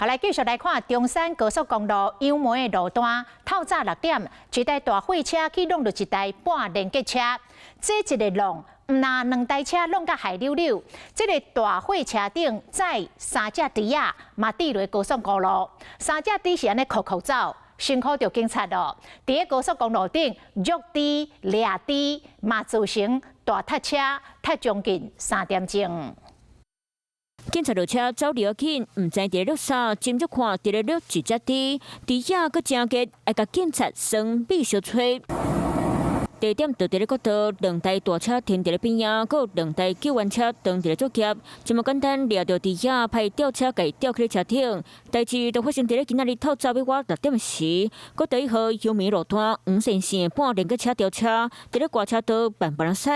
来继续来看中山高速公路杨梅的路段，透早6点，一台大货车去弄到一台半连结车，这一个弄，唔那2台车弄甲海溜溜。这个大货车顶载3只猪仔，嘛滴落高速公路，3只猪是安尼哭哭走。 辛苦着警察咯，伫个高速公路顶虐猪、掠猪，嘛造成大塞车，塞将近3点钟。警察落车走得紧，唔知伫路啥，斟酌看伫咧掠一只猪，猪仔搁真急，爱甲警察算米小吹。 地点就伫咧国道，2台大车停伫咧边仔，搁有2台救援车当伫咧作业。这么简单掠到猪仔，派吊车给吊起咧车顶。代志就发生伫咧今仔日透早要我6点时，国道1号杨梅路段5线线半连结车吊车，伫咧挂车道慢慢驶，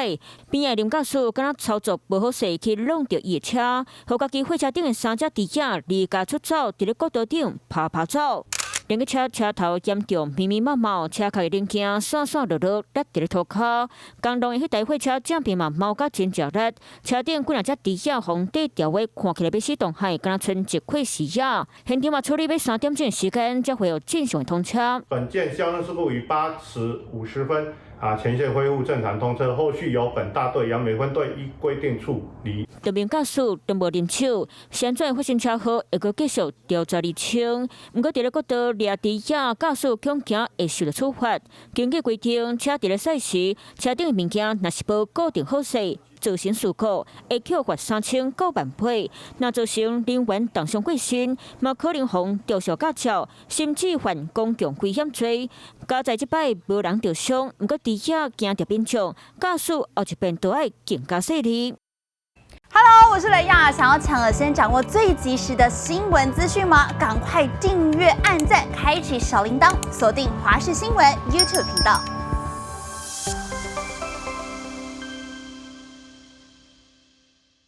边仔林驾驶敢若操作无好势去弄到伊的车，互家己货车顶的3只猪仔离家出走，伫咧国道顶爬走。 连个车头严重密密麻麻，车壳零件散落落，落伫咧涂骹。公路的迄台货车正边嘛猫甲真脚力，车顶几两只猪仔红底条尾，看起来要死动海，敢若剩一块视野。现场嘛处理要3点钟的时间，才会有正常的通车。本件交通事故于8时50分。 前线恢复正常通车，后续由本大队杨梅分队依规定处理。这名驾驶都无啉酒，现在发生车祸，会阁继续调查厘清。不过，伫咧国道掠猪仔，驾驶恐惊会受到处罚。根据规定，车伫咧驶时，车顶的物件若是无固定好势。 造成事故，会扣罚3900万倍；若造成人员重伤过身，嘛可能妨吊销驾照，甚至犯公共危险罪。加在即摆无人受伤，不过猪仔惊着变重，驾驶后一遍都要更加细腻。 Hello， 我是雷亚，想要抢先掌握最及时的新闻资讯吗？赶快订阅、按赞、开启小铃铛，锁定华视新闻 YouTube 频道。